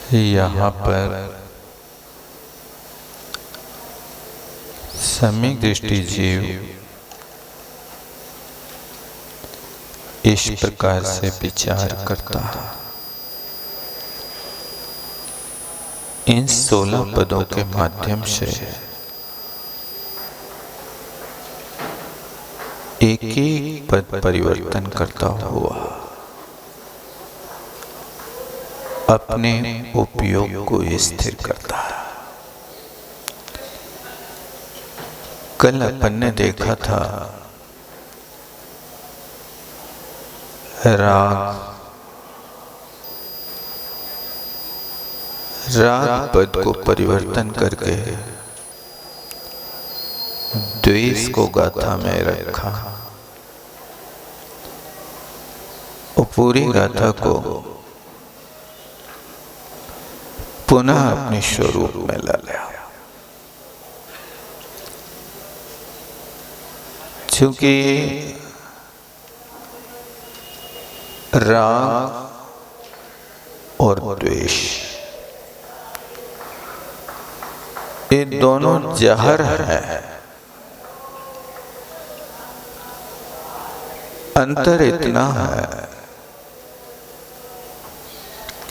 यहाँ पर सम्यक दृष्टि जीव इस प्रकार से विचार करता है। इन 16 पदों के माध्यम से एक एक पद परिवर्तन करता हुआ अपने उपयोग को स्थिर करता है। कल अपन ने देखा था राग पद को परिवर्तन करके द्वेष को गाथा में रखा और पूरी गाथा को पुनः अपने स्वरूप में ला लिया। क्योंकि राग और द्वेष ये दोनों जहर है। अंतर इतना है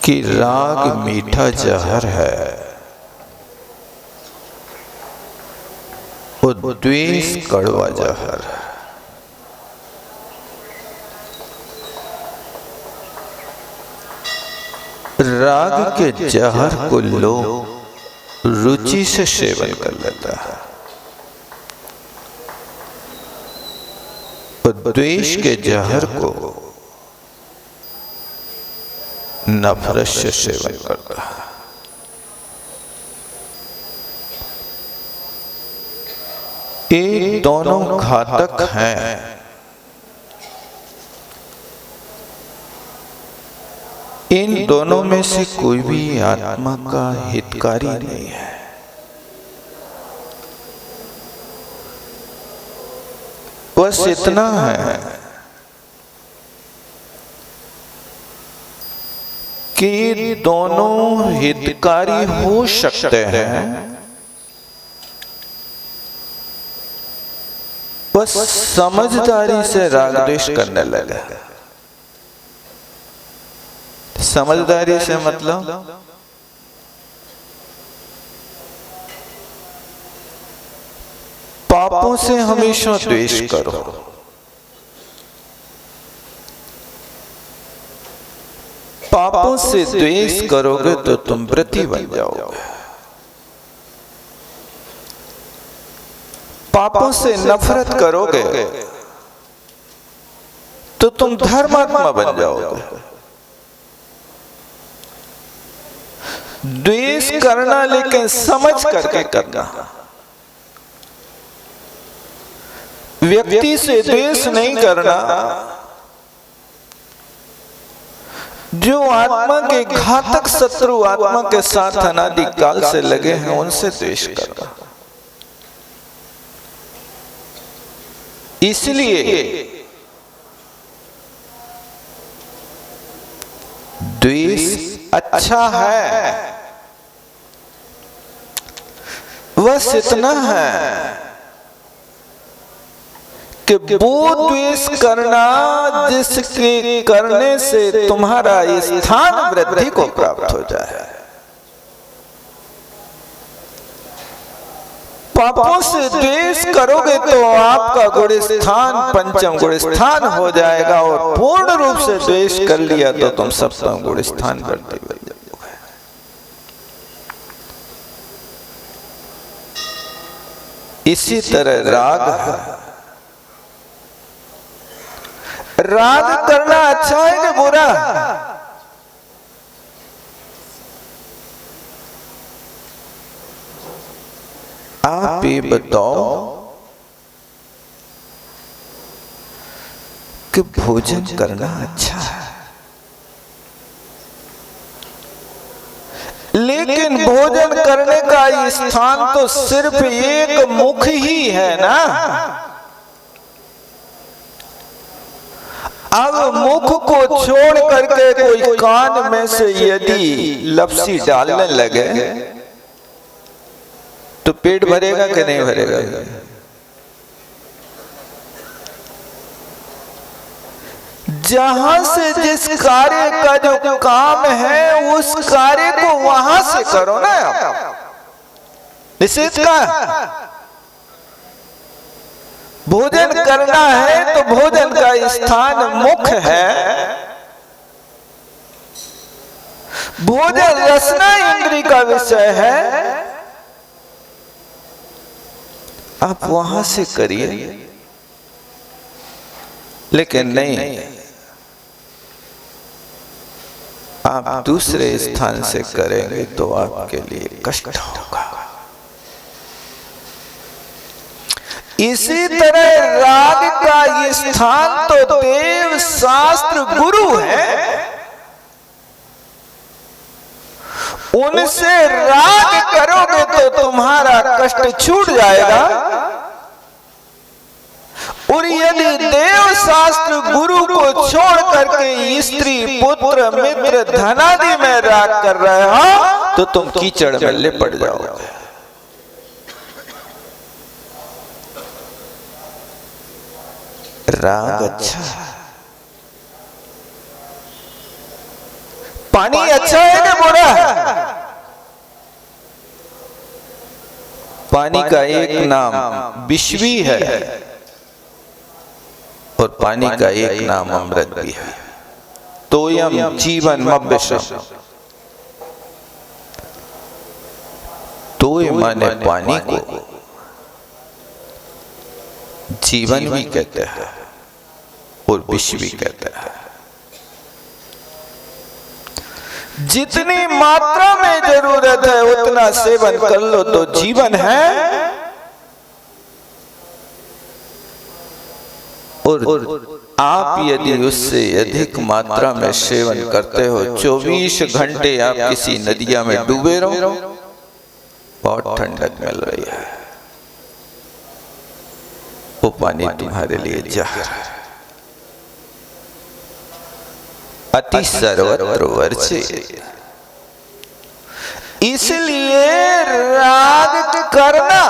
कि राग मीठा जहर है और द्वेष कड़वा जहर है। राग के जहर को लोग रुचि से सेवन कर लेता है और द्वेष के जहर को नफरत से सेवन करता है। ये दोनों घातक हैं। इन दोनों में से कोई भी आत्मा का हितकारी नहीं है। बस इतना है कि दोनों हितकारी हो सकते हैं, बस समझदारी से राग द्वेष करने लगे। समझदारी से मतलब पापों से हमेशा द्वेष करो, पापों से द्वेष करोगे तो तुम व्रती बन जाओगे। पापों से नफरत करोगे तो तुम धर्मात्मा बन जाओगे। द्वेष करना लेकिन समझ करके करना। व्यक्ति से द्वेष नहीं करना, जो आत्मा के घातक शत्रु आत्मा के साथ अनादि काल से लगे हैं उनसे द्वेष करना। इसलिए द्वेष अच्छा है, बस इतना है कि वो द्वेष करना जिसके करने से तुम्हारा स्थान वृद्धि को प्राप्त हो जाए। पापों से द्वेष करोगे तो आपका गुण स्थान पंचम गुण स्थान हो जाएगा और पूर्ण रूप से द्वेष कर लिया तो तुम सप्तम गुण स्थान वृद्धि बन जाओगे। इसी तरह राग है। राग करना अच्छा है कि बुरा? आप ये बताओ कि भोजन करना अच्छा है, लेकिन भोजन करने का स्थान तो सिर्फ एक मुख ही है ना। अब मुख को छोड़ करके कोई कान में से यदि लपसी डालने लगे तो पेट भरेगा कि नहीं भरेगा? जहां से जिस कार्य का जो काम है उस कार्य को वहां से करो ना आप। निषेध का भोजन करना है तो भोजन का स्थान मुख है। भोजन रसना इंद्री का विषय है, आप वहां से करिए। लेकिन नहीं, आप दूसरे स्थान से करेंगे तो आपके लिए कष्ट होगा। इसी तरह राग का स्थान तो देव शास्त्र गुरु है, उनसे राग करोगे तो तुम्हारा कष्ट छूट जाएगा। और यदि देव शास्त्र गुरु को छोड़ करके स्त्री पुत्र मित्र धनादि में राग कर रहे हो तो तुम कीचड़ में लिपट जाओगे। राग अच्छा, पानी अच्छा है कि बुरा है? पानी का एक नाम विश्वी है और पानी का एक नाम अमृत भी है। तोयम जीवन मव्यसम, तोय माने पानी को जीवन भी कहते हैं और विश्व भी कहते हैं। जितनी मात्रा में जरूरत है उतना सेवन कर लो तो जीवन है, और आप यदि उससे अधिक मात्रा में सेवन करते हो, 24 घंटे आप किसी नदिया में डूबे रहो, बहुत ठंडक मिल रही है, वो पानी तुम्हारे लिए जहर है। अति सर्वत्र वर्जित। इसलिए राग करना,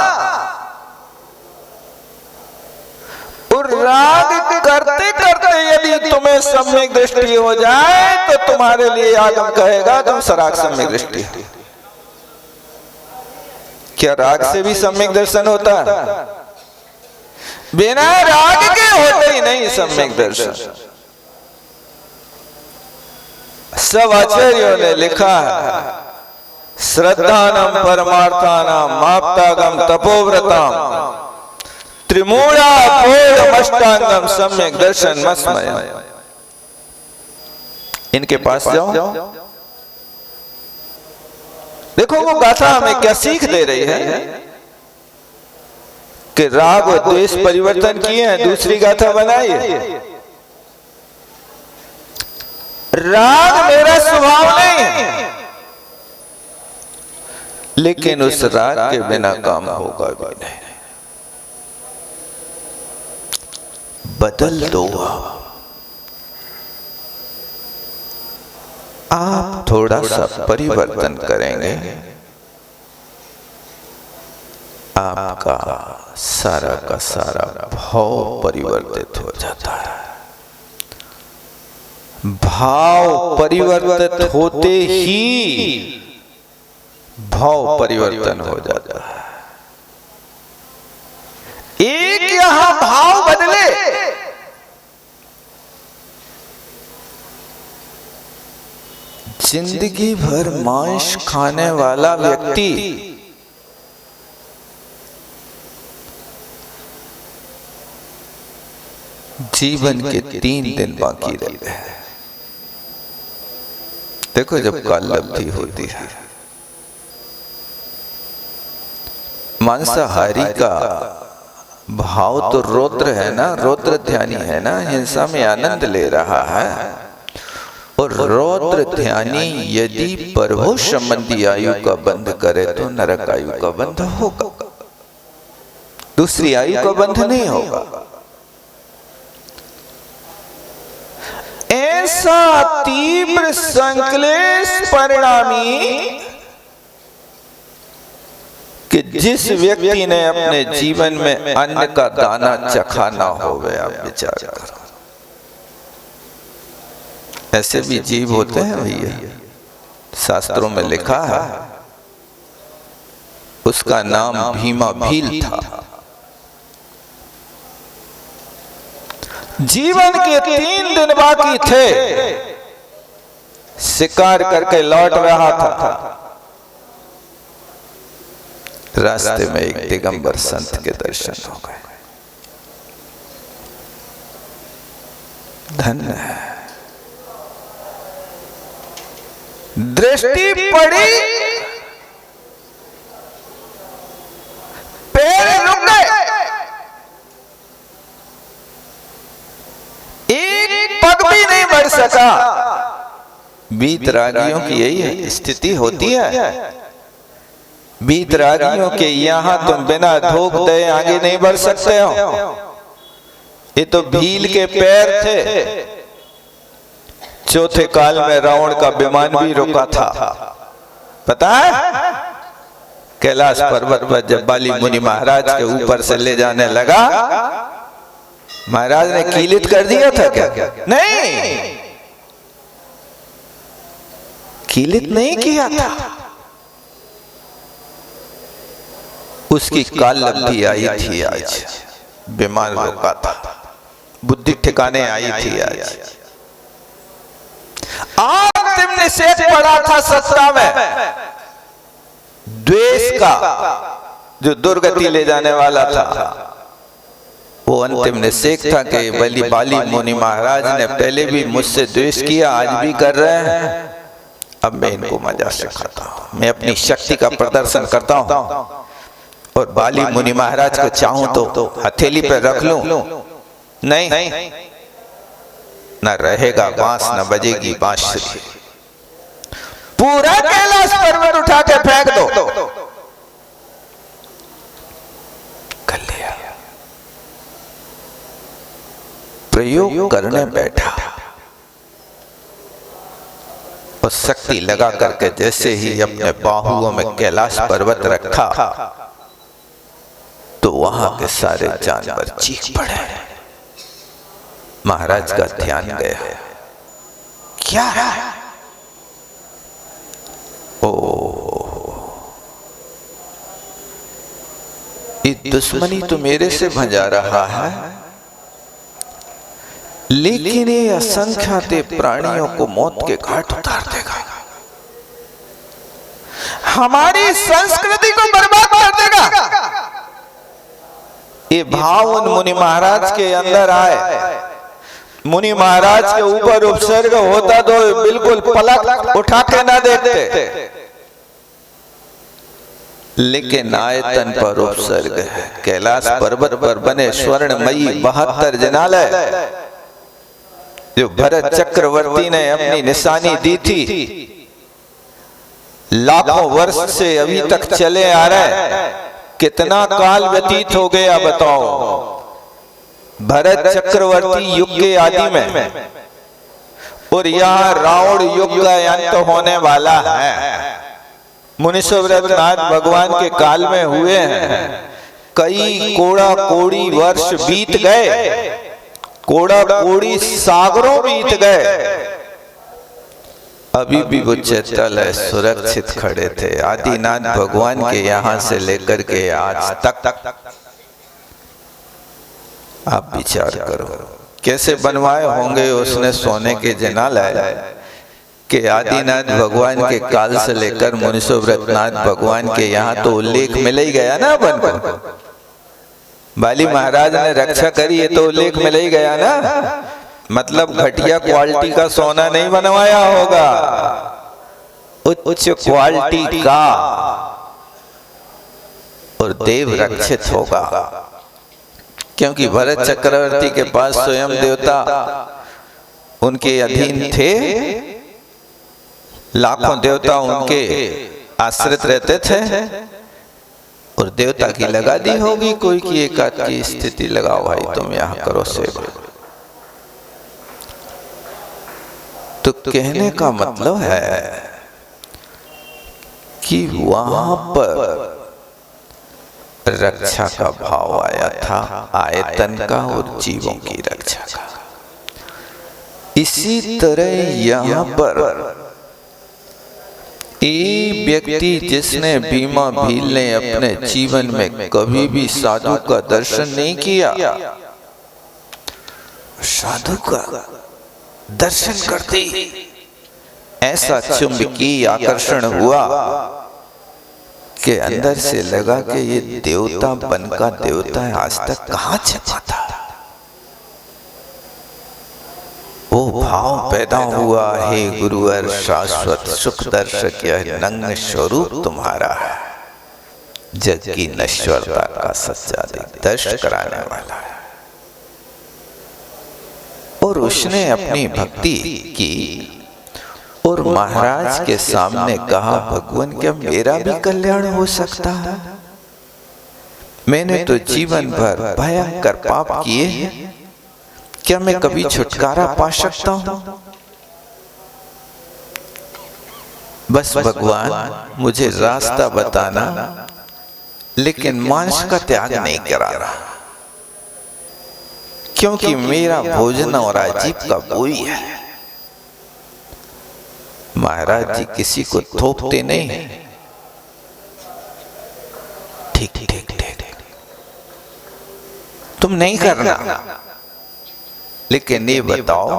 और राग करते करते यदि तुम्हें सम्यक दृष्टि हो जाए तो तुम्हारे लिए आगम कहेगा तुम सराग सम्यक दृष्टि। क्या राग से भी सम्यक दर्शन होता है? बिना राग के होते ही नहीं सम्यक दर्शन। सब आचार्यों ने लिखा है, श्रद्धानम परमार्थानाम माप्तागम तपोव्रताम त्रिमूढ़ा पूर्णमष्टांगम सम्यक दर्शन मस्मय। इनके पास जाओ, देखो वो गाथा हमें क्या सीख दे रही है कि राग और द्वेष परिवर्तन किए हैं, दूसरी गाथा बनाई है। राग मेरा स्वभाव नहीं है, लेकिन उस राग के बिना काम होगा भी नहीं। बदल दो आप, थोड़ा सा परिवर्तन करेंगे, आपका सारा का सारा भाव परिवर्तित हो जाता है। भाव परिवर्तित होते ही भाव परिवर्तन हो जाता है। एक यहां भाव बदले, जिंदगी भर मांस खाने वाला व्यक्ति जीवन के 3 दिन बाकी रहते हैं। देखो जब काल लब्धि होती है, मांसाहारी का भाव तो रौद्र है ना, रौद्र ध्यानी है ना, हिंसा में आनंद ले रहा है। और रौद्र ध्यानी यदि प्रभु संबंधी आयु का बंध करे तो नरक आयु का बंध होगा, दूसरी आयु का बंध नहीं होगा। ऐसा तीव्र संक्लेश परिणामी कि जिस व्यक्ति ने अपने जीवन में अन्न का दाना चखा ना होवे, आप विचार करो। ऐसे भी जीव होते हैं भैया, शास्त्रों में लिखा है, उसका नाम भीमा भील था। जीवन के 3 दिन बाकी थे, शिकार करके लौट रहा था। रास्ते में एक दिगंबर संत के दर्शन हो गए। धन्य है, दृष्टि पड़ी, पैर रुक गए, एक पग भी नहीं बढ़ सका। बीतरागियों की यही स्थिति होती है। बीतरागियों के यहां तुम बिना धोख दे आगे नहीं बढ़ सकते हो। ये तो भील के पैर थे। चौथे काल में रावण का विमान भी रुका था, पता है? कैलाश पर्वत पर जब बाली मुनि महाराज के ऊपर से ले जाने लगा, महाराज ने कीलित कर दिया था क्या? नहीं, कीलित नहीं किया था। उसकी काल लब्धि आई थी, आज विमान रुका था, बुद्धि ठिकाने आई थी। आज तुमने शेष पड़ा था सत्ता में, द्वेष का जो दुर्गति ले जाने वाला था, वो अंतिम निषेक था कि बाली मुनि महाराज ने पहले भी मुझसे द्वेष किया, आज भी कर रहे हैं। अब मैं इनको मजा सिखाता हूं, मैं अपनी शक्ति का प्रदर्शन करता हूं और बाली मुनि महाराज को चाहूं तो हथेली पर रख लूं, नहीं, न रहेगा बांस न बजेगी बांसुरी। पूरा कैलाश पर्वत उठा के फेंक दो, कर लिया। प्रयोग करने बैठा और शक्ति लगा करके जैसे ही अपने बाहुओं में कैलाश पर्वत रखा तो वहां के सारे जानवर चीख पड़े। महाराज का ध्यान गया, क्या है? ओ, ये दुश्मनी तो मेरे से भंजा रहा है, लेकिन ये असंख्यात प्राणियों को मौत के घाट उतार देगा, हमारी संस्कृति को बर्बाद कर देगा। ये भाव उन मुनि महाराज के अंदर आए। मुनि महाराज के ऊपर उपसर्ग होता तो बिल्कुल पलक उठा के ना देखते, लेकिन आयतन पर उपसर्ग है। कैलाश पर्वत पर बने स्वर्णमयी 72 जनालय जो भरत चक्रवर्ती ने अपनी निशानी दी थी, लाखों वर्ष से अभी तक चले आ रहे। कितना काल व्यतीत हो गया बताओ। भरत चक्रवर्ती युग के आदि में और यहाँ रावण युग का अंत होने वाला है। मुनिसुव्रतनाथ भगवान के काल में हुए हैं। कई कोड़ा कोड़ी वर्ष बीत गए, कोड़ा कोड़ी सागरों बीत गए, अभी भी वो चैतल है, सुरक्षित खड़े थे। आदिनाथ भगवान के यहाँ से लेकर के आज तक आप विचार करो कैसे बनवाए होंगे उसने सोने के जनालय के। आदिनाथ भगवान के काल से लेकर मुनिसुव्रतनाथ भगवान के यहाँ तो उल्लेख मिल ही गया ना अपन को। बाली महाराज ने रक्षा करी, ये तो उल्लेख मिल ही गया ना। मतलब घटिया क्वालिटी का सोना नहीं बनवाया होगा, उच्च क्वालिटी का, और देव रक्षित होगा। क्योंकि भरत चक्रवर्ती के पास स्वयं देवता उनके अधीन थे, लाखों देवता उनके आश्रित रहते थे, और देवता की लगा दी होगी कोई की एक आध की स्थिति लगाओ भाई तुम यहाँ करो सेवा। तो कहने का मतलब है कि वहां पर रक्षा का भाव आया था, आयतन का और जीवों की रक्षा का। इसी तरह यहाँ पर एक व्यक्ति जिसने बीमा भील ने अपने जीवन में कभी भी साधु का दर्शन नहीं किया, साधु का दर्शन करते ऐसा चुंबकीय आकर्षण हुआ कि अंदर से लगा कि ये देवता बन का देवता है, आज तक कहाँ छिपा था। वो भाव पैदा हुआ, हे गुरुवर शाश्वत सुख दर्शक यह नग्न स्वरूप तुम्हारा है, जग की नश्वरता का सच्चा दिग्दर्श कराने वाला है। और उसने अपनी भक्ति की और महाराज के सामने कहा, भगवान क्या मेरा भी कल्याण हो सकता है? मैंने तो जीवन भर भयंकर पाप किए हैं, क्या मैं कभी छुटकारा पा सकता हूं? बस भगवान मुझे रास्ता बताना, लेकिन मांस का त्याग नहीं करा रहा, क्योंकि मेरा भोजन और अजीब का वही है। महाराज जी किसी को थोपते नहीं। ठीक ठीक ठीक, तुम नहीं करना, लेकिन ये बताओ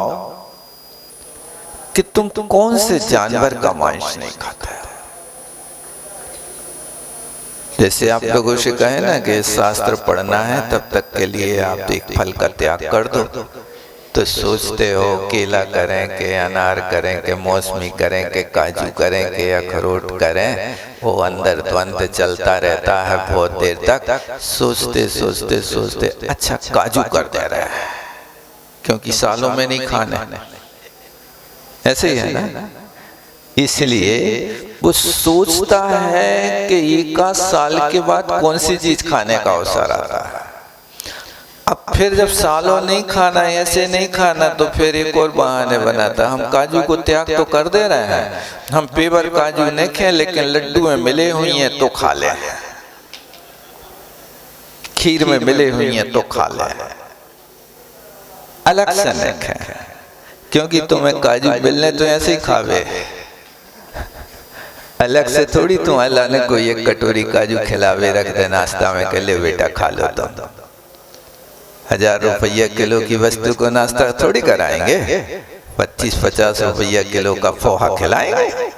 कि तुम कौन से जानवर का मांस नहीं खाता है? जैसे आप लोगों से कहे ना कि शास्त्र पढ़ना है तब तक के लिए आप एक फल का त्याग कर दो, तो सोचते हो केला करें कि अनार करें कि मौसमी करें कि काजू करें कि अखरोट करें, वो अंदर द्वंद्व चलता रहता है बहुत देर तक। सोचते सोचते सोचते अच्छा काजू कर दे रहे हैं, क्योंकि सालों में नहीं खाने, ऐसे ही है ना। इसलिए वो सोचता है कि 1 साल के बाद कौन सी चीज खाने का अवसर आता है। अब फिर जब सालों नहीं खाना, ऐसे नहीं खाना, तो फिर एक और बहाने बनाता, हम काजू को त्याग तो कर दे रहे हैं, हम पेवर काजू नहीं खाए लेकिन लड्डू में मिले हुई हैं तो खा ले, खीर में मिले हुई हैं तो खा ले, अलग से नहीं खाए, क्योंकि तुम्हें काजू मिलने तो ऐसे ही खावे, अलग से थोड़ी। तुम अल्लाह ने कोई एक कटोरी काजू खिलावे रख दे नाश्ता में, के ले बेटा खा लो। तुम 1000 रुपया किलो की वस्तु को नाश्ता थोड़ी कराएंगे, 25-50 रुपया किलो का पोहा खिलाएंगे,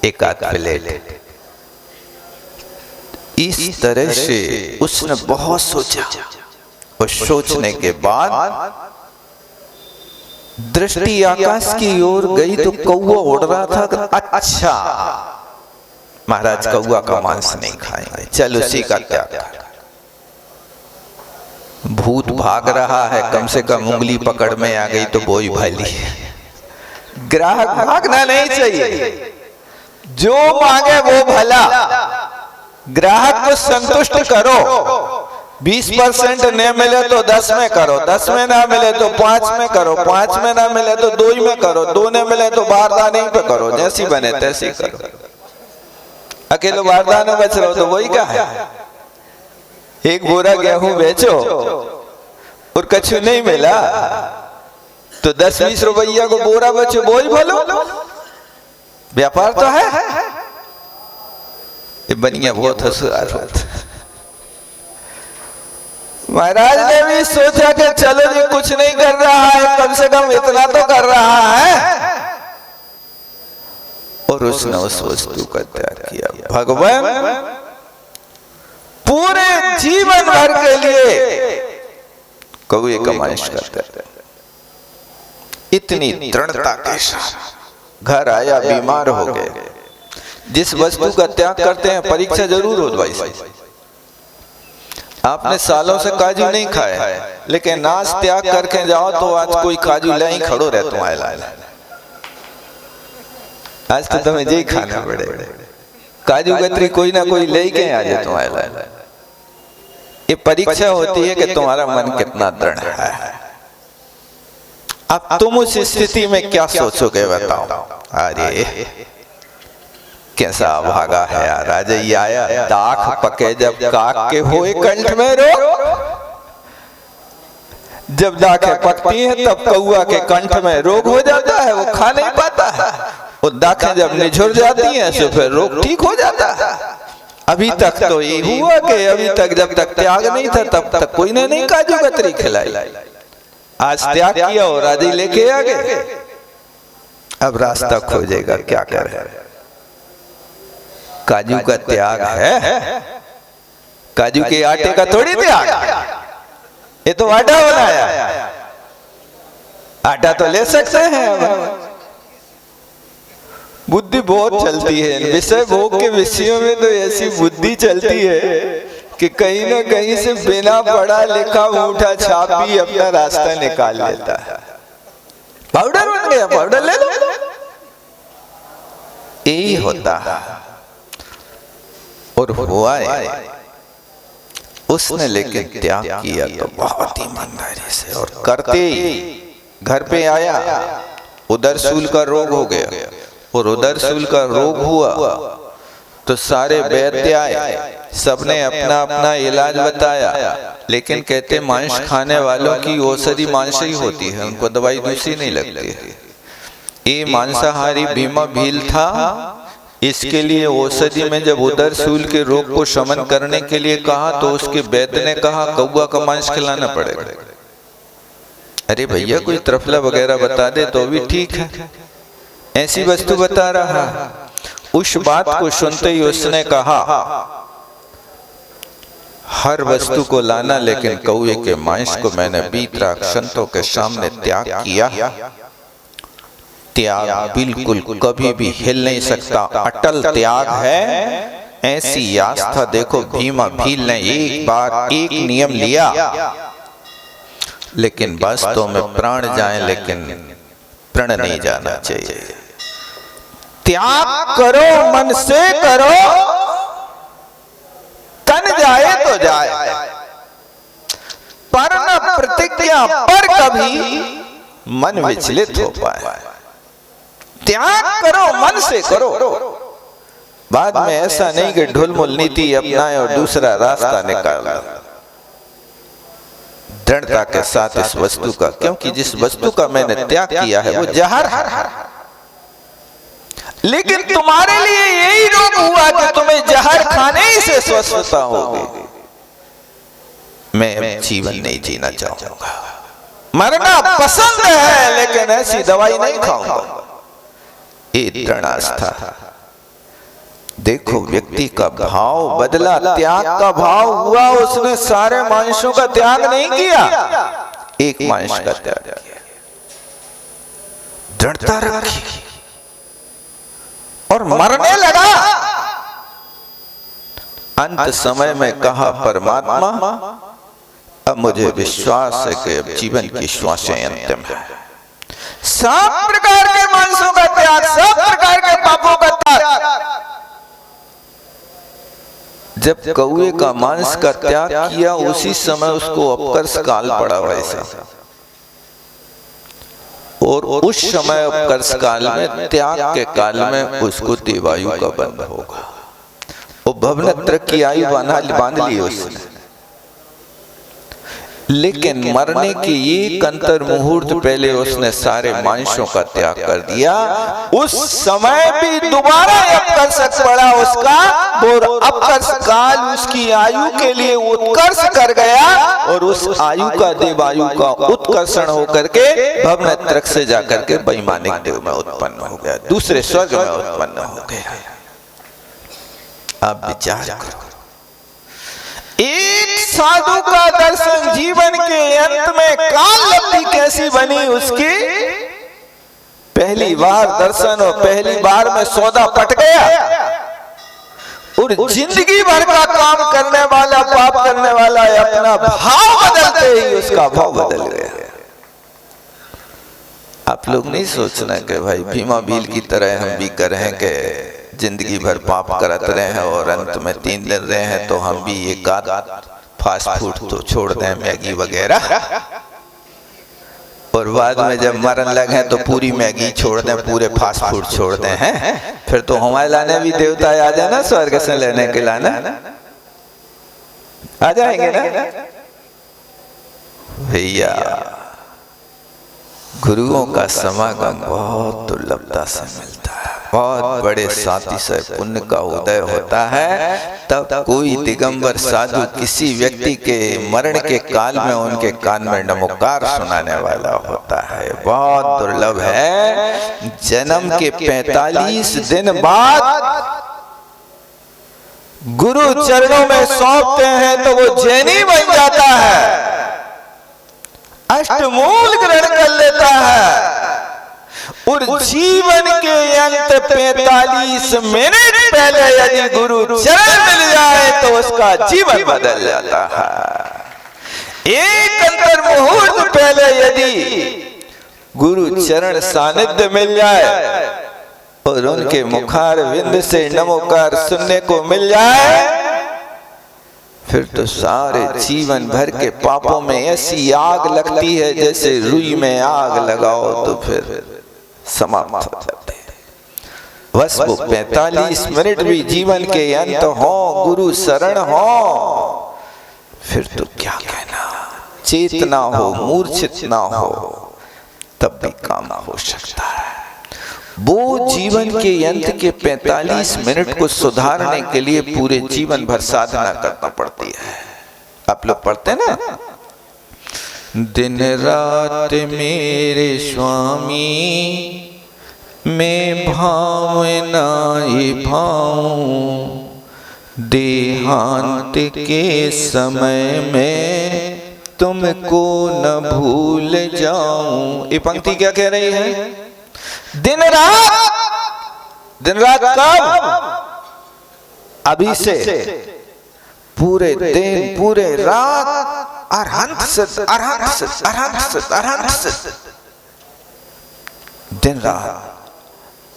एक आध प्लेट। इस तरह से उसने बहुत सोचा, और सोचने के बाद दृष्टि आकाश की ओर गई तो कौवा उड़ रहा था। अच्छा महाराज कौवा का मांस नहीं खाएंगे, चल उसी का त्याग कर। भूत भाग रहा है, कम से कम उंगली पकड़ में आ गई तो बोई भाली। ग्राहक भागना नहीं चाहिए, जो मांगे वो भला, ग्राहक को संतुष्ट करो। 20% नहीं मिले तो 10 में करो, 10 में ना मिले तो 5 में करो, 5 में ना मिले तो 2 में करो, 2 नहीं मिले तो बारदाने पे करो, जैसी बने तैसी करो। अकेले बारदाने बेच रहे हो तो वही क्या है? एक बोरा गेहूं बेचो और कछु नहीं मिला तो 10-20 रुपया को बोरा बेचो, वही बोलो, व्यापार तो है। ये बनिया बहुत होशियार होता। महाराज ने भी सोचा कि चलो जी कुछ नहीं कर रहा है, कम से कम इतना तो कर रहा है, और उसने उस वस्तु का त्याग किया। भगवान पूरे जीवन भर के लिए कौवे का मांस करते हैं, इतनी दृढ़ता के साथ। घर आया, बीमार हो गए। जिस वस्तु का त्याग करते हैं परीक्षा जरूर हो भाई। आपने सालों से काजू नहीं खाए, लेकिन नाश त्याग करके जाओ तो आज कोई काजू ले ही खड़ो रहे तुम्हारे लाल। आज तो तुम्हें यही खाना पड़ेगा, काजू कतरी कोई ना कोई ले के आ जाए तुम्हारे लाल। ये परीक्षा होती है कि तुम्हारा मन कितना दृढ़ है। अब तुम उस स्थिति में क्या सोचोगे बताओ? अरे कैसा भागा है यार, राजई आया दाख पके जब काक के होए कंठ में रोग। जब दाखें पकती हैं तब कौआ के कंठ में रोग हो जाता है, वो खा नहीं पाता है। वो दाखें जब निझुर जाती हैं तो फिर रोग ठीक हो जाता है। अभी तक तो ये हुआ कि अभी तक जब तक त्याग नहीं था तब तक कोई ने नहीं काजू कतरी खिलाई। आज त्याग किया और राजी लेके आ गए, अब रास्ता खोजेगा क्या करे। काजू का त्याग है, काजू के आटे का थोड़ी त्याग, ये तो आटा बनाया। आटा तो ले सकते हैं। बुद्धि बहुत चलती है, विषय भोग के विषयों में तो ऐसी बुद्धि चलती है कि कहीं ना कहीं से बिना पढ़ा लिखा अंगूठा छाप भी अपना रास्ता निकाल लेता है। पाउडर बन गया, पाउडर ले लो, यही होता है। और हुआ है उसने लेकिन त्याग किया तो बहुत ईमानदारी से, और करते ही घर पे आया, उदर शूल का रोग हो गया। और उदर शूल का रोग हुआ तो सारे वैद्य आए, सबने अपना अपना इलाज बताया, लेकिन कहते मांस खाने वालों की औषधि मांस ही होती है, उनको दवाई दूसरी नहीं लगती है। ये मांसाहारी भीमा भील था, इसके लिए औषधि में जब उदर शूल के रोग को शमन करने के लिए कहा तो उसके वैद्य ने कहा कौवा का मांस खिलाना पड़ेगा। अरे भैया कोई तरफला वगैरह बता दे तो भी ठीक है, ऐसी वस्तु बता रहा। उस बात को सुनते ही उसने कहा हर वस्तु को लाना, लेकिन कौवे के मांस को मैंने वीतराग संतों के सामने त्याग किया। त्याग बिल्कुल कभी भी हिल नहीं सकता, अटल त्याग है। ऐसी आस्था देखो, भीमा भील ने एक बार एक नियम लिया, लेकिन वास्तव में प्राण जाए लेकिन प्रण नहीं जाना चाहिए। त्याग करो, मन से करो, तन जाए तो जाए, पर न प्रतिज्ञा पर कभी मन विचलित हो पाए। त्याग करो, मन से करो, बाद में ऐसा नहीं कि ढुलमुल नीति अपनाए और दूसरा रास्ता निकाला। दृढ़ता के साथ इस वस्तु का, क्योंकि जिस वस्तु का मैंने त्याग किया है वो जहर है, लेकिन तुम्हारे लिए यही रोग हुआ कि तुम्हें जहर खाने ही से स्वस्थता होगी। मैं जीवन नहीं जीना चाहूंगा, मरना पसंद है, लेकिन ऐसी दवाई नहीं खाऊंगा। ये दृढ़ आस्था। देखो व्यक्ति का भाव बदला, त्याग का भाव हुआ। उसने सारे मांसों का त्याग नहीं किया, एक मांस का त्याग किया। दृढ़ता रखी और मरने लगा। अंत समय में कहा परमात्मा अब मुझे विश्वास है कि अब जीवन की श्वासें अंतिम है। सब प्रकार के मांसों का त्याग, सब प्रकार के पापों का त्याग। जब कौवे का मांस का त्याग किया उसी समय उसको अपकर्ष काल पड़ा वैसा, और उस समय अपकर्ष काल में, त्याग के काल में उसको देवायु का बंध होगा। वो भवनत्र की आयु बांध ली उसने, लेकिन मरने के एक अंतर मुहूर्त पहले उसने सारे मांसों का त्याग कर दिया। उस समय भी दोबारा अपकर्ष पड़ा उसका, और अपकर्ष काल उसकी आयु के लिए उत्कर्ष कर गया, और उस आयु का देवायु का उत्कर्षण होकर के भवनत्रक से जाकर के वैमानिक देव में उत्पन्न हो गया, दूसरे स्वर्ग में उत्पन्न हो गया। आप विचार करो, एक साधु का दर्शन जीवन के अंत में काल लब्धि कैसी बनी उसकी। पहली बार दर्शन और पहली बार में सौदा पट गया, और जिंदगी भर का काम करने वाला, पाप करने वाला अपना भाव बदलते ही उसका भाव बदल गया। आप लोग नहीं सोचना कि भाई भीमा भील की तरह हम भी कर रहे हैं कि जिंदगी भर पाप करत रहे हैं और अंत में 3 दिन रहे हैं तो हम भी एक आध फास्ट फूड तो छोड़ दें, मैगी वगैरह, और और बाद में जब मरन लगे तो पूरी मैगी छोड़ दें, पूरे फास्ट फूड छोड़ दें हैं, फिर तो हमारे लाने भी देवता आ जाना स्वर्ग से लेने के लाना आ जाएंगे ना भैया। गुरुओं का समागम बहुत दुर्लभता से मिलता है, बहुत बड़े साथी से पुण्य का उदय होता है, तब कोई दिगंबर साधु किसी व्यक्ति के मरण के काल में उनके कान में नमोकार सुनाने वाला होता है। बहुत दुर्लभ है। जन्म के 45 दिन बाद गुरु चरणों में सौंपते हैं तो वो जैनी बन जाता है, अष्टमूल ग्रहण कर लेता है और जीवन के अंत 45 मिनट पहले यदि गुरु चरण मिल जाए तो उसका जीवन बदल जाता है। एक अंतर मुहूर्त पहले यदि गुरु चरण सानिध्य मिल जाए और उनके मुखार विंद से नमोकार सुनने को मिल जाए, फिर तो सारे जीवन भर के पापों में ऐसी आग लगती है जैसे रुई में आग लगाओ तो फिर समाप्त हो जाते हैं। बस वो 45 मिनट भी जीवन के अंत हो, गुरु शरण हो, फिर तो क्या कहना, चेतना हो, मूर्छित ना हो, तब भी काम हो सकता है। वो जीवन के अंत के 45 मिनट को सुधारने के लिए पूरे जीवन भर साधना करना पड़ती है। आप लोग पढ़ते हैं ना, दिन रात मेरे स्वामी मैं भाव नाई भाऊं, देहांत के समय में तुमको न भूल जाऊं। ये पंक्ति क्या कह रही है? दिन रात कब? अभी से पूरे दिन पूरे रात अरहंत से दिन रात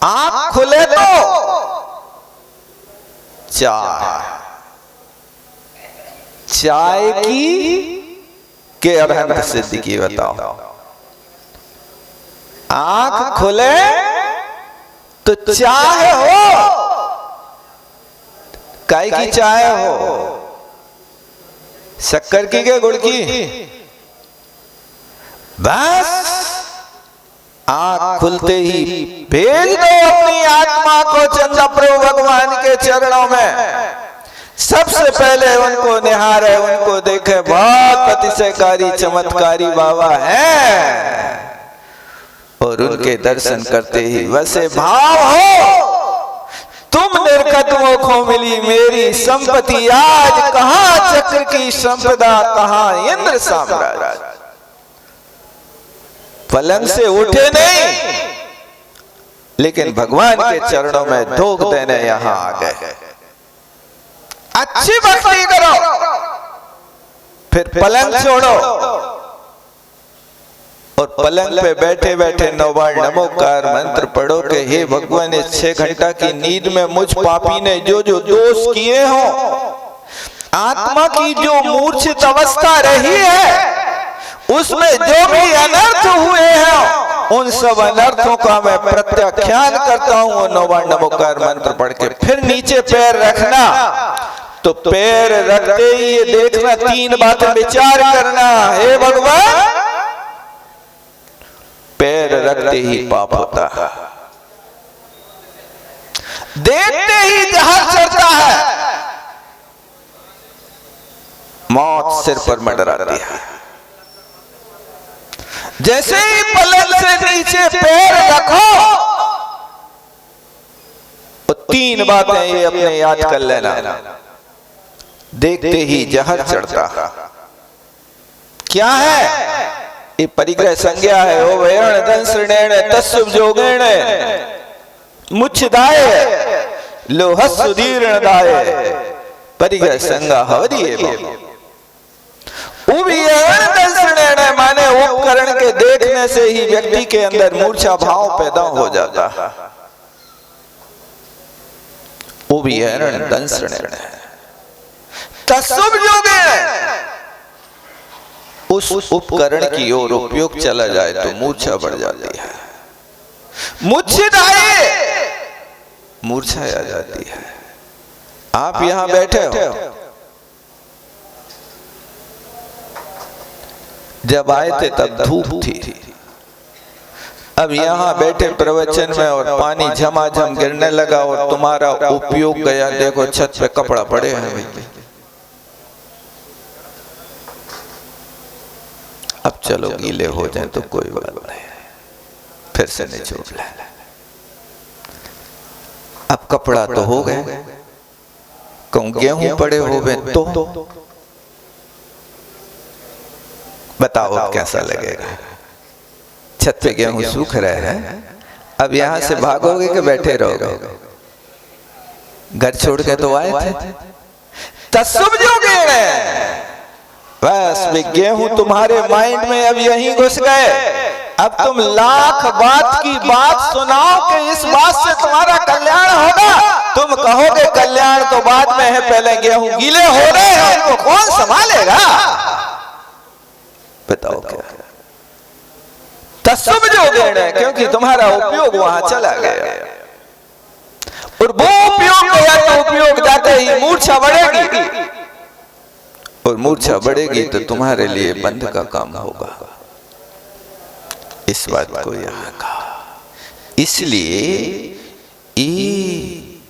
आंख खुले तो चाय की के अरहंत सिद्धि की बताओ। आंख खुले तो चाय हो, काय की चाय हो, शक्कर की के गुड़ की? बस आंख खुलते ही भेज दो अपनी आत्मा को चंद्र प्रभु भगवान के चरणों में। सबसे पहले उनको निहारे, उनको देखे, बहुत अतिशयकारी चमत्कारी बाबा है, और उनके दर्शन करते ही वैसे भाव हो, तुम निर्कदमों को मिली मेरी संपत्ति, आज कहां चक्र की संपदा, कहां इंद्र साम्राज्य। पलंग से उठे नहीं, लेकिन भगवान के चरणों में धोख देने यहां आ गए। अच्छी भक्ति करो, फिर पलंग छोड़ो और पलंग पे बैठे बैठे 9 बार नमोकार मंत्र पढ़ो कि हे भगवान, इस 6 घंटा की नींद में मुझ पापी ने जो जो दोष किए हो, आत्मा की जो मूर्छित अवस्था रही है, उसमें जो भी अनर्थ हुए हैं, उन सब अनर्थों का मैं प्रत्याख्यान करता हूं। 9 बार नमोकार मंत्र पढ़ के फिर नीचे पैर रखना, तो पैर रखते ही ये देखना, 3 बातें विचार करना, हे भगवान, पैर रखते ही पाप होता है, देखते ही जहर चढ़ता है, मौत सिर पर मंडराती है। जैसे ही पलंग से नीचे पैर रखो, तो 3 बातें ये अपने याद कर लेना, देखते ही जहर चढ़ता। क्या है? ये परिग्रह संज्ञा है। ओ वैरण दंसृणेण तस्सुभ जोगेण मुच्छदाय लोहस सुदीर्णदाय परिग्रह संज्ञा हवदिये माने उपकरण के देखने से ही व्यक्ति के अंदर मूर्छा भाव पैदा हो जाता है। वो भी हरण दंसृणेण तस्सुभ जोगेण, उस उपकरण की ओर उपयोग चला जाए तो मूर्छा बढ़ जाती है। मूर्छित आए, मूर्छा आ जाती है। आप यहां बैठे हो, जब आए थे तब धूप थी, अब यहां बैठे प्रवचन में और पानी झमाझम गिरने लगा और तुम्हारा उपयोग गया। देखो छत पे कपड़ा पड़े हैं भाई, अब चलो गीले हो जाए तो कोई बात नहीं, फिर से निचोड़ ले। अब कपड़ा तो हो गए, कहूं गेहूं पड़े हो गए तो बताओ कैसा लगेगा। छत पे गेहूं सूख रहे हैं, अब यहां से भागोगे कि बैठे रहोगे? घर छोड़ के तो आए थे, तसुब जो गए, बस भी गेहूं तुम्हारे माइंड में अब यहीं घुस गए। अब तुम लाख बात की बात सुनाओ कि इस बात से तुम्हारा कल्याण होगा, तुम कहोगे कल्याण तो बाद में है, पहले गेहूं गीले हो रहे हैं, उनको कौन संभालेगा? बताओ क्या तसुब जो देना है, क्योंकि तुम्हारा उपयोग वहां चला गया और वो उपयोग गया तो उपयोग जाते ही मूर्छा बढ़ेगी और मूर्छा बढ़ेगी तो तुम्हारे लिए बंध का काम होगा। इस बात को यहां कहा। इसलिए ये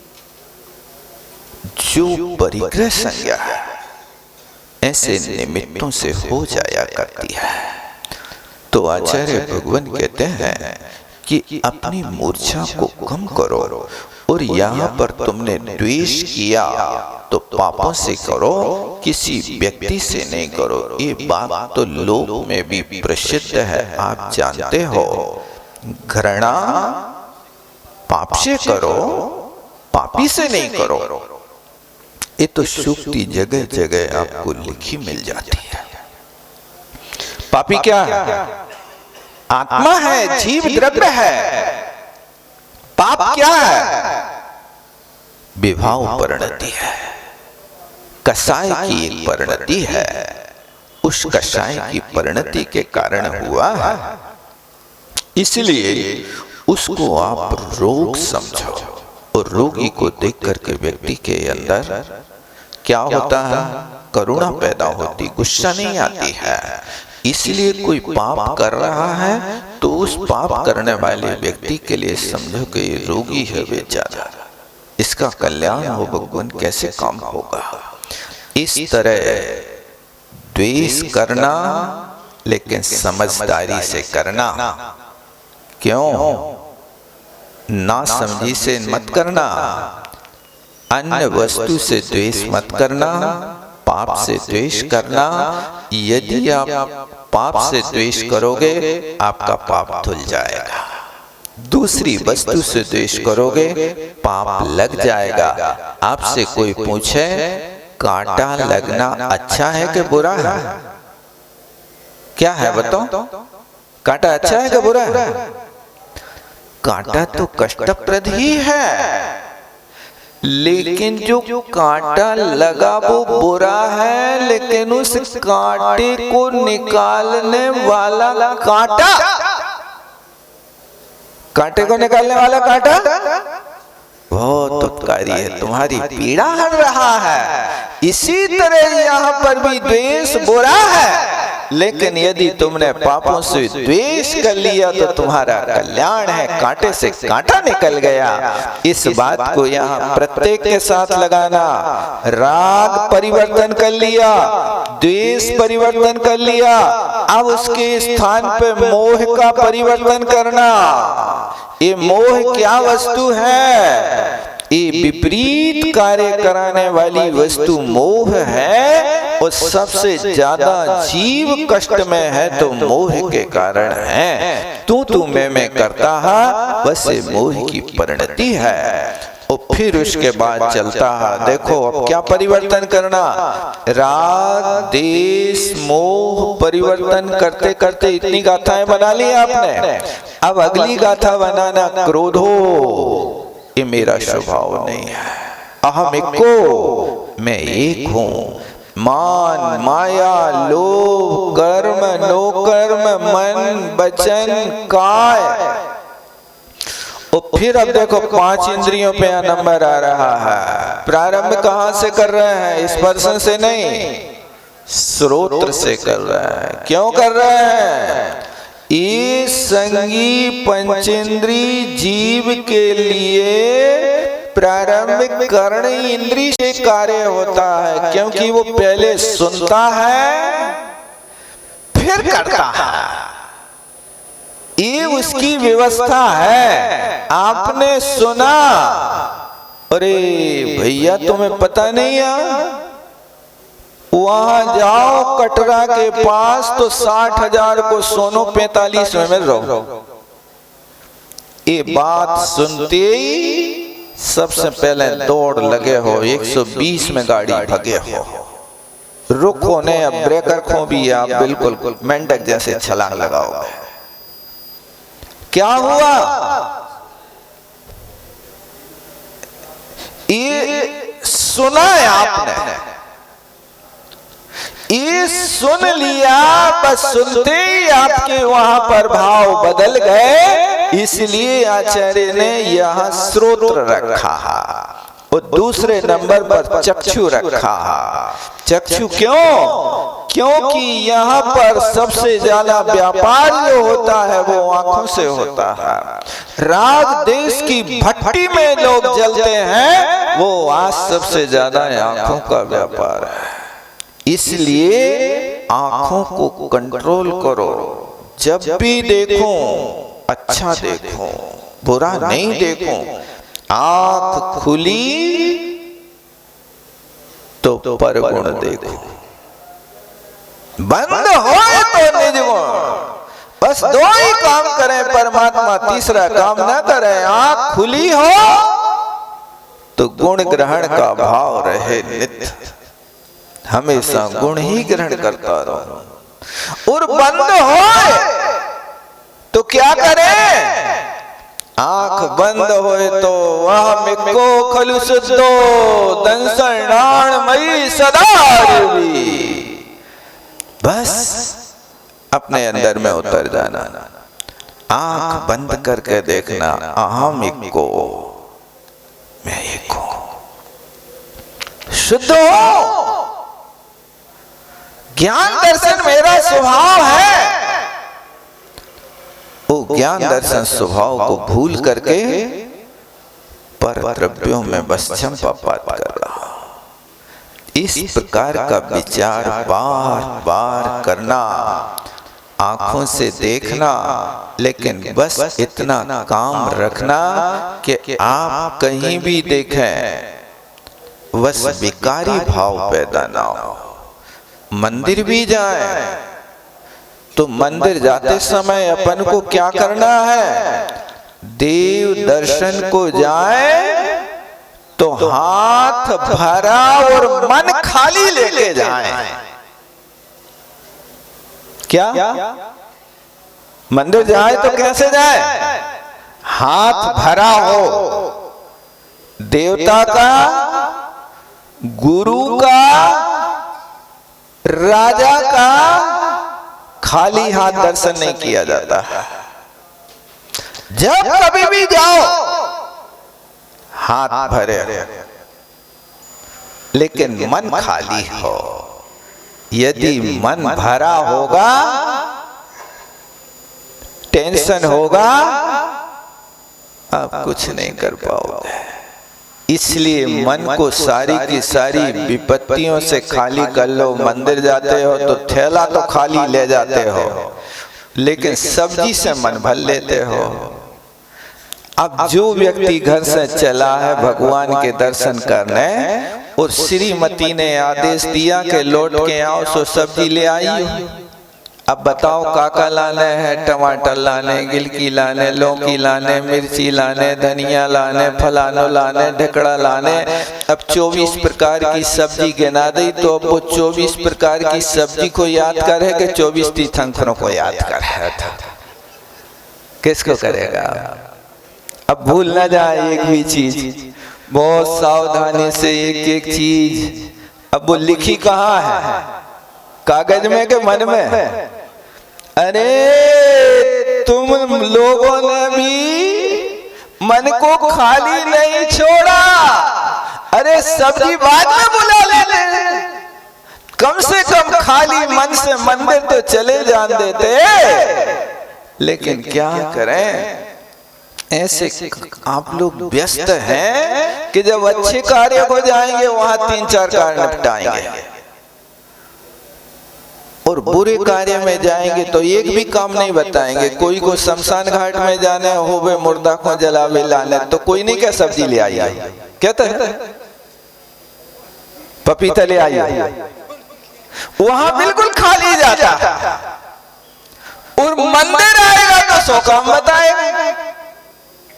जो परिग्रह संज्ञा है ऐसे निमित्तों से हो जाया करती है। तो आचार्य भगवान कहते हैं कि अपनी मूर्छा को कम करो, और यहाँ पर तुमने द्वेष किया तो पापों से करो, किसी व्यक्ति से नहीं करो। ये बात तो लोक में भी प्रसिद्ध है, आप जानते हो। घृणा पाप से करो, पापी से नहीं करो। ये तो सूक्ति जगह जगह आपको लिखी मिल जाती है। पापी क्या है? आत्मा है, जीव द्रव्य है। पाप क्या है? विभाव परिणति है, कसाय की एक परिणति है। उस कसाय की परिणति के कारण हुआ है, इसलिए उसको आप रोग समझो। और रोगी को देख करके व्यक्ति के अंदर क्या होता है? करुणा पैदा होती, गुस्सा नहीं आती है। इसलिए कोई पाप कर रहा है तो उस पाप करने वाले व्यक्ति के लिए समझो कि ये रोगी है बेचारा, इसका कल्याण हो भगवान कैसे काम होगा। इस तरह द्वेष करना, लेकिन समझदारी से करना। क्यों? ना समझी से मत करना, अन्य वस्तु से द्वेष मत करना, पाप से द्वेष करना। यदि आप पाप से द्वेष करोगे आपका पाप धुल जाएगा, दूसरी वस्तु से द्वेष करोगे पाप लग जाएगा। आपसे कोई पूछे कांटा लगना अच्छा है कि बुरा है? क्या है बताओ? कांटा अच्छा है कि बुरा है? कांटा तो कष्टप्रद ही है, लेकिन जो कांटा लगा वो बुरा है, लेकिन उस कांटे को निकालने वाला कांटा, कांटे को निकालने वाला कांटा बहुत उत्कारी है, तुम्हारी पीड़ा हर रहा है। इसी तरह यहाँ पर भी द्वेष बुरा है, लेकिन यदि तुमने पापों से द्वेष कर लिया तो तुम्हारा कल्याण है, कांटे से कांटा निकल गया। इस बात को यहाँ प्रत्येक के साथ लगाना। राग परिवर्तन कर लिया, द्वेष परिवर्तन कर लिया, अब उसके स्थान पे मोह का परिवर्तन करना। ये मोह क्या वस्तु है? ये विपरीत कार्य कराने वाली वस्तु मोह है, और सबसे ज्यादा जीव कष्ट में है तो मोह के कारण है। तू मैं करता है, बस मोह की परिणति है। और फिर उसके बाद चलता है, देखो अब क्या परिवर्तन करना। राग देश मोह परिवर्तन करते करते इतनी गाथाएं बना ली आपने। अब अगली गाथा बनाना, क्रोधो ये मेरा स्वभाव नहीं है, अहम एको मैं एक हूं, मान माया लोभ कर्म वचन काय। और फिर अब देखो 5 इंद्रियों पे नंबर आ रहा है। प्रारंभ कहां से कर रहे हैं? स्पर्शन से नहीं, श्रोत्र से कर रहे हैं। क्यों कर रहे हैं? ये संगी पंचेंद्री जीव के लिए प्रारंभिक कर्ण इंद्री से कार्य होता है, क्योंकि वो पहले सुनता है फिर करता है। ये उसकी व्यवस्था है। आपने सुना, अरे भैया तुम्हें पता नहीं है, वहां जाओ कटरा के पास तो 60,000 को सोनो 45 में मिल रहा। ये बात सुनते ही सबसे पहले दौड़ लगे हो, 120 में गाड़ी भगे हो, रुको ने अब ब्रेकर खो भी आप बिल्कुल मेंढक जैसे छलांग लगाओगे। क्या हुआ? ये सुना है आपने, ये सुन लिया, बस सुनते ही आपके वहां पर भाव बदल गए। इसलिए आचार्य ने यहां श्रोत्र रखा और दूसरे नंबर पर चक्षु रखा। चक्षु क्यों? क्योंकि यहाँ पर सबसे ज्यादा व्यापार जो होता है वो आंखों से होता है। राग देश की भट्टी में लोग जलते हैं, वो आज सबसे ज्यादा आंखों का व्यापार है। इसलिए आंखों को कंट्रोल करो। जब भी देखो अच्छा देखो, बुरा नहीं देखो। आंख खुली तो परगुण देखो, बंद हो तो निजगुण। बस 2 ही काम करें परमात्मा, तीसरा काम ना करें। आंख खुली हो तो गुण ग्रहण का भाव रहे नित्य, हमेशा गुण ही ग्रहण करता रहो। और बंद हो तो क्या करें? आंख बंद होए तो वह मिको खलु शुद्धो दंसनाण मई सदा रूपी। बस अपने अंदर में उतर जाना, आंख बंद करके देखना, अहम इको, मैं एको, शुद्ध हो। ज्ञान दर्शन मेरा स्वभाव है। वो ज्ञान दर्शन स्वभाव को भूल करके पर द्रव्यों में बस चंपापात कर रहा। इस प्रकार का विचार बार बार करना, आंखों से देखना, लेकिन बस इतना काम रखना कि आप कहीं भी देखें बस विकारी भाव पैदा ना हो। मंदिर भी जाए तो मंदिर जाते समय अपन को क्या करना है? देव दर्शन को जाए तो हाथ भरा और मन खाली लेके जाए। क्या मंदिर जाए तो कैसे जाए? हाथ भरा हो, देवता का, गुरु का, राजा का खाली हाथ दर्शन नहीं किया जाता। जब कभी भी जाओ हाथ भरे, लेकिन मन खाली हो। यदि मन भरा होगा, टेंशन होगा, आप कुछ नहीं कर पाओगे। इसलिए मन को सारी की सारी विपत्तियों से खाली कर लो। मंदिर जाते हो तो थैला तो खाली ले जाते हो, लेकिन सब्जी से मन भर लेते हो। अब जो व्यक्ति घर से चला है भगवान के दर्शन करने और श्रीमती ने आदेश दिया कि लौट के आओ सो सब्जी ले आई, अब बताओ काका लाने हैं, टमाटर लाने, गिलकी लाने, लौकी लाने, मिर्ची लाने, धनिया लाने, फलानो लाने, ढकड़ा लाने। अब 24 प्रकार की सब्जी गिना दी तो अब वो 24 प्रकार की सब्जी को याद करे कि 24 तीर्थंकरों को याद कर रहा था। किसको करेगा? अब भूल ना जाए एक भी चीज, बहुत सावधानी से एक एक चीज। अब वो लिखी कहाँ है? कागज में के मन में? अरे तुम लोगों ने भी मन को खाली नहीं छोड़ा। अरे सब्जी बाद में बुला लेते, कम से कम खाली मन से मंदिर तो चले जान देते। लेकिन क्या करें, ऐसे आप लोग व्यस्त हैं कि जब अच्छे कार्य को जाएंगे वहां 3-4 कार्य निपटाएंगे, और बुरे कार्य में जाएंगे तो एक भी काम नहीं बताएंगे। कोई को शमशान घाट में जाने हो वे मुर्दा को जलावे लाने, तो कोई नहीं क्या सब्जी ले आई, कहता है पपीता ले आई, वहां बिल्कुल खाली जाता। और मंदिर आएगा तो 100 काम बताएगा,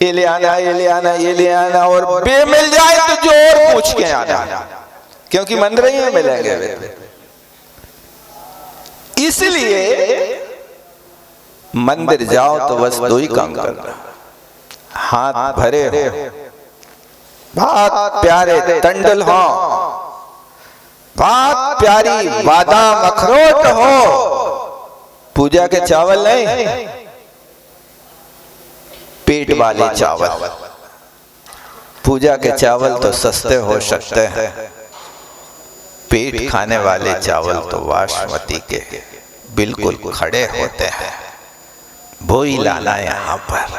ये ले आना, ये ले आना, ये ले आना, और बे मिल जाए तो जो और पूछ के आना, क्योंकि मंदिर ही में मिलेंगे। इसलिए मंदिर जाओ तो बस 2 ही काम करना, हाथ भरे हो, बहुत प्यारे तंडल हो, बहुत प्यारी बादाम अखरोट हो, पूजा के चावल नहीं, पेट वाले चावल। पूजा के चावल तो सस्ते हो सकते हैं, पेट खाने वाले चावल तो बासमती के बिल्कुल खड़े होते हैं। वो ही लाना यहाँ पर,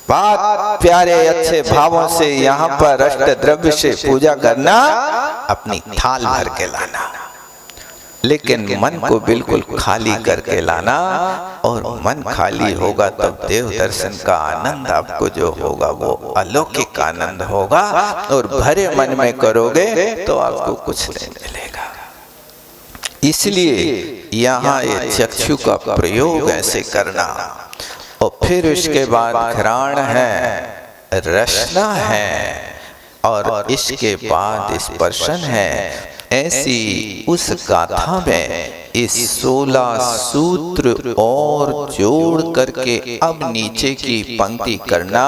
बहुत प्यारे अच्छे भावों से यहाँ पर अष्ट द्रव्य से पूजा करना, अपनी थाल भर के लाना, लेकिन मन को बिल्कुल खाली करके लाना। और मन खाली होगा तब देव दर्शन का आनंद आपको जो होगा वो अलौकिक आनंद होगा। और भरे मन में करोगे तो आपको कुछ नहीं मिलेगा। इसलिए यहाँ ये चक्षु का प्रयोग ऐसे करना। और फिर उसके बाद घ्राण है, रसना है, और इसके बाद स्पर्शन है। ऐसी उस गाथा में इस 16 सूत्र और जोड़ करके अब नीचे की पंक्ति करना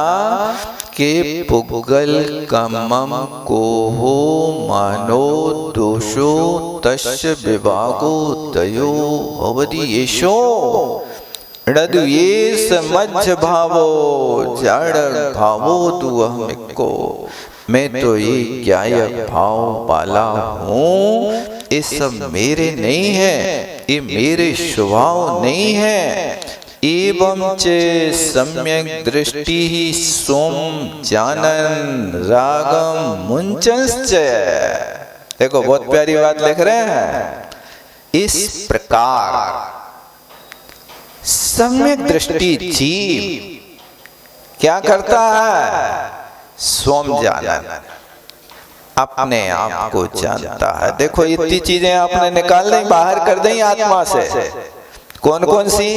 के पुगल कमम को हो मानो दोषो तस्य विभागो दयो भवति येषो ऋदुयेष मध्य भावो जड़ भावो तु अहमिको। मैं तो ये ज्ञाय भाव वाला हूँ, ये सब मेरे नहीं है, ये मेरे स्वभाव नहीं है। एवं च सम्यक दृष्टि ही सोम जानन रागम मुंचश्च। देखो बहुत प्यारी बात लिख रहे हैं। इस प्रकार सम्यक दृष्टि जीव क्या करता है? सोम जानन, अपने आप को जानता है। देखो इतनी चीजें आपने निकाल दी, बाहर कर दी आत्मा से। कौन कौन सी?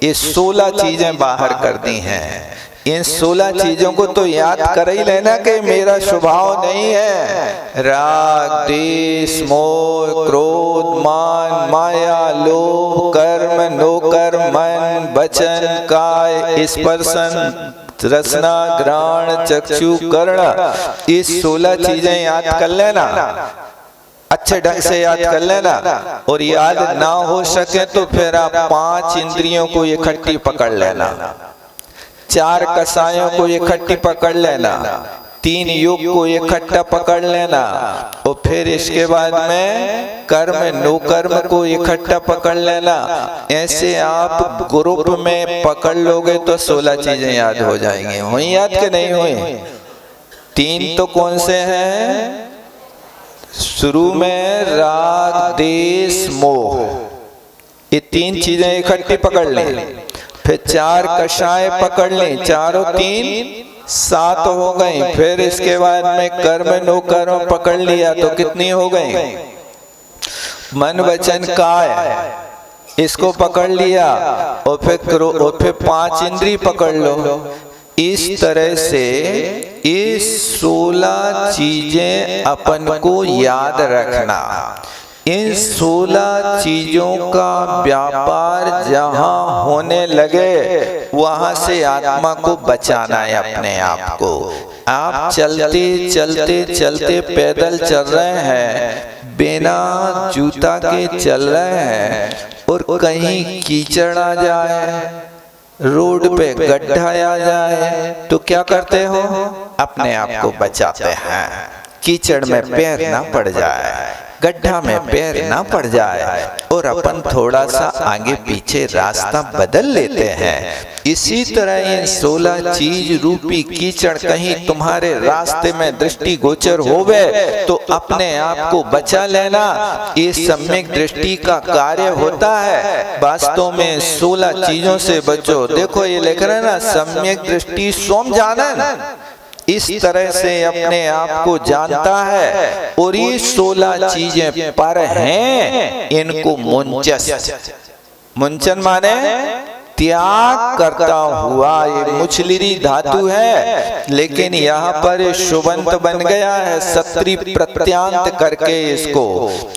ये 16 चीजें बाहर कर दी हैं। इन 16 चीजों को तो याद कर ही लेना कि मेरा स्वभाव नहीं है। राग, द्वेष, मोह, क्रोध, मान, माया, लोभ, कर्म, नोकर, मन, वचन, काय, स्पर्शन, रसना, घ्राण, चक्षु, कर्ण, ये 16 चीजें याद कर लेना, अच्छे ढंग से याद कर लेना। और याद ना हो सके तो फिर आप 5 इंद्रियों को इकट्ठी पकड़ लेना, 4 कसायों को इकट्ठी पकड़ लेना, 3 योग को इकट्ठा पकड़ लेना। और फिर इसके बाद में कर्म, नो कर्म को इकट्ठा पकड़ लेना। ऐसे आप ग्रुप में पकड़ लोगे तो 16 चीजें याद हो जाएंगी। हुई याद के नहीं हुई? 3 तो कौन से हैं? शुरू में राग, द्वेष, मोह, ये 3 चीजें इकट्ठी पकड़ लें। फिर 4 कषाय पकड़ लें, 4 और 3 7 हो गई। फिर इसके बाद में कर्म, नो कर्म पकड़ लिया तो कितनी हो गई? मन, वचन, काय, इसको पकड़ लिया। और फिर 5 इंद्री पकड़ लो। इस तरह से ये 16 चीजें अपन को याद रखना। इन 16 चीजों का व्यापार जहाँ होने लगे वहां से आत्मा को बचाना है अपने आप को। आप चलते चलते चलते पैदल चल रहे हैं, बिना जूता के चल रहे हैं, और कहीं कीचड़ आ जाए, रोड पे गड्ढा आ जाए तो क्या करते हो? अपने आप को बचाते हैं, कीचड़ में पैर ना पड़ जाए, गड्ढा में पैर ना पड़ जाए, और अपन थोड़ा सा आगे पीछे रास्ता बदल लेते हैं। इसी तरह ये 16 चीज रूपी कीचड़ कहीं तुम्हारे रास्ते में दृष्टि गोचर होवे तो अपने आप को बचा लेना। ये सम्यक दृष्टि का कार्य होता है। वास्तव में 16 चीजों से बचो। देखो ये लिख रहे हैं ना, सम्यक दृष्टि सोम जानन, इस तरह से अपने आप को जानता है। और ये 16 चीजें पर हैं, इनको मुंचन माने त्याग करता हुआ। ये मुछलिरी धातु है, लेकिन यहाँ पर शुभंत बन गया है सत्री प्रत्यांत करके इसको।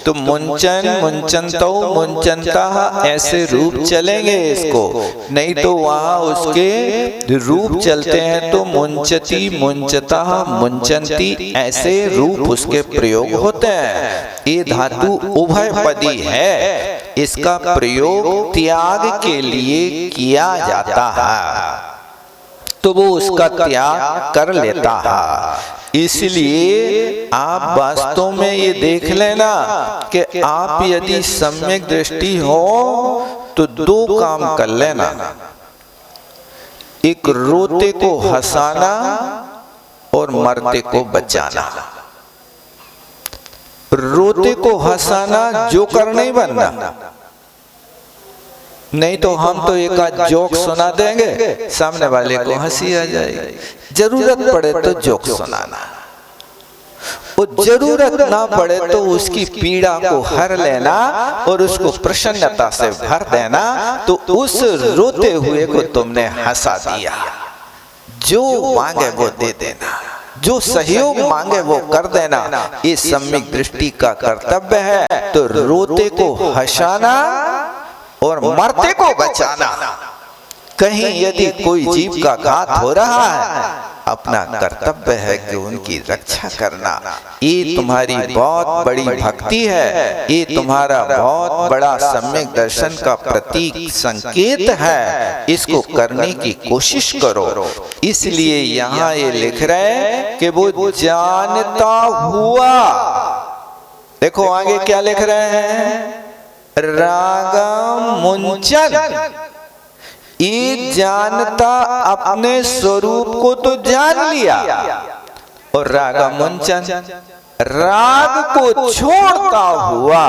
तो मुंचन, मुंचनतो, मुंचनता ऐसे रूप चलेंगे इसको, नहीं तो वहाँ उसके रूप चलते हैं तो मुंचती, मुंचता, मुंचनती ऐसे रूप उसके प्रयोग होते हैं। ये धातु उभयपदी है, इसका प्रयोग त्याग के लिए किया जाता है, तो वो उसका त्याग कर लेता है। इसलिए आप वास्तव में ये देख लेना कि आप यदि सम्यक दृष्टि हो तो 2 काम कर लेना। एक रोते को हंसाना और मरते को बचाना। रोते को हंसाना जोकर नहीं बनना, नहीं तो हम तो एक आध जोक सुना देंगे, सामने वाले को हंसी आ जाएगी। जरूरत पड़े तो जोक सुनाना, और जरूरत ना पड़े तो उसकी पीड़ा को हर लेना और उसको प्रसन्नता से भर देना। तो उस रोते हुए को तुमने हंसा दिया। जो मांगे वो दे देना, जो सहयोग मांगे वो कर देना, ये सम्यक दृष्टि का कर्तव्य है। तो रोते को हंसाना और मरते को बचाना। कहीं यदि कोई जीव का घात हो रहा है, अपना कर्तव्य है कि उनकी रक्षा करना। ये तुम्हारी बहुत बड़ी भक्ति है, ये तुम्हारा बहुत बड़ा सम्यक दर्शन का प्रतीक संकेत है। इसको करने की कोशिश करो। इसलिए यहाँ ये लिख रहे हैं कि वो जानता हुआ, देखो आगे क्या लिख रहे हैं, रागम मुंचन। ये जानता अपने स्वरूप को तो जान लिया, और रागम मुंचन राग को छोड़ता हुआ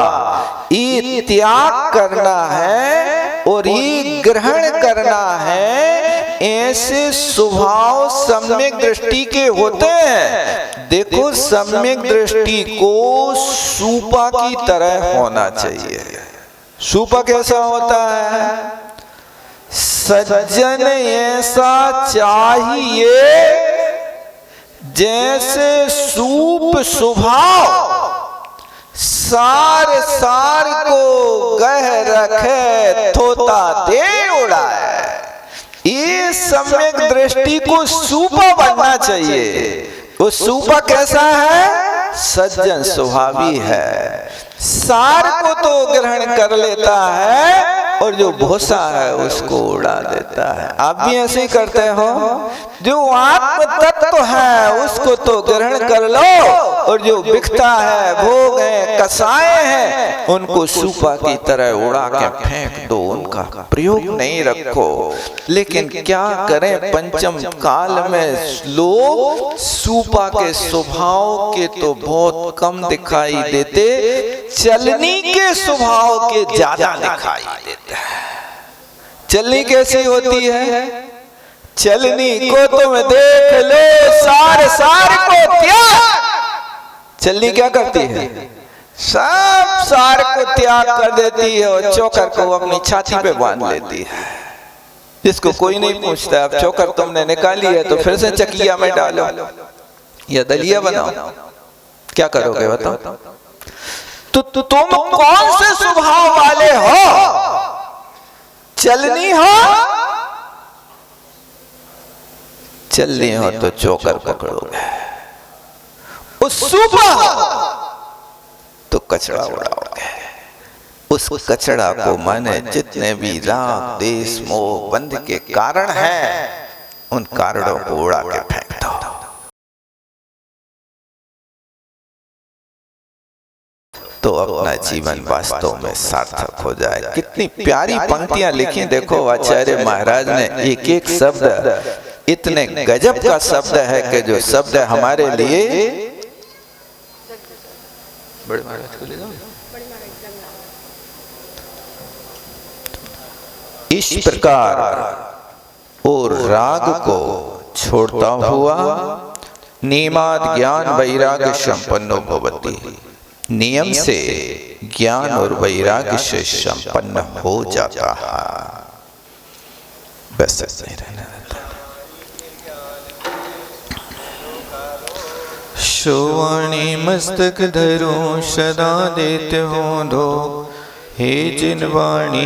ये त्याग करना है और ये ग्रहण करना है। ऐसे स्वभाव सम्यक दृष्टि के होते हैं। देखो सम्यक दृष्टि को सूपा की तरह होना चाहिए। सूपा कैसा होता है? सज्जन ऐसा चाहिए जैसे सूप स्वभाव सार सार को गह रखे थोता दे उड़ाए। ये सम्यक दृष्टि को सूपा बनना चाहिए। वो सूपा कैसा है? सज्जन स्वभावी है, सार को तो ग्रहण कर लेता है और जो भूसा है उसको उड़ा देता है। आप भी ऐसे ही करते हो। जो आत्म तत्व है उसको तो ग्रहण कर लो, और जो बिकता है, भोग है, कसाए हैं, उनको सूपा की तरह उड़ा के फेंक दो, उनका प्रयोग नहीं रखो। लेकिन क्या करें, पंचम काल में लोग सूपा के स्वभाव के तो बहुत कम दिखाई देते, चलनी के स्वभाव के ज्यादा दिखाई देते हैं। चलनी कैसी होती है? चलनी को तुम देख लो, सार सार को त्याग। चलनी क्या करती है? सब सार को त्याग कर देती है और चोकर को अपनी छाती पे बांध लेती है, जिसको कोई नहीं पूछता। अब चोकर तुमने निकाली है तो फिर से चकिया में डालो या दलिया बनाओ, क्या करोगे बताओ? तो तुम कौन से स्वभाव वाले हो? चलनी हो? चलनी हो तो चोकर पकड़ोगे, उस सूपा तो कचरा उड़ाओगे। उस कचड़ा को माने जितने भी राग देश मोह बंध के कारण हैं, उन कारणों को उड़ा के फेंक दो। तो अपना जीवन वास्तव में सार्थक हो जाए। कितनी प्यारी पंक्तियां लिखी देखो आचार्य महाराज ने। एक एक शब्द इतने गजब का शब्द है कि जो शब्द हमारे लिए बड़े महाराज को ले जाओ। इस प्रकार और राग को छोड़ता हुआ नियमाद ज्ञान वैराग्य संपन्नो भवति, नियम से ज्ञान और वैराग्य से संपन्न हो जाता है। बस ऐसे ही रहना। सोवाणी मस्तक धरो सदा देते हो दो, हे जिन वाणी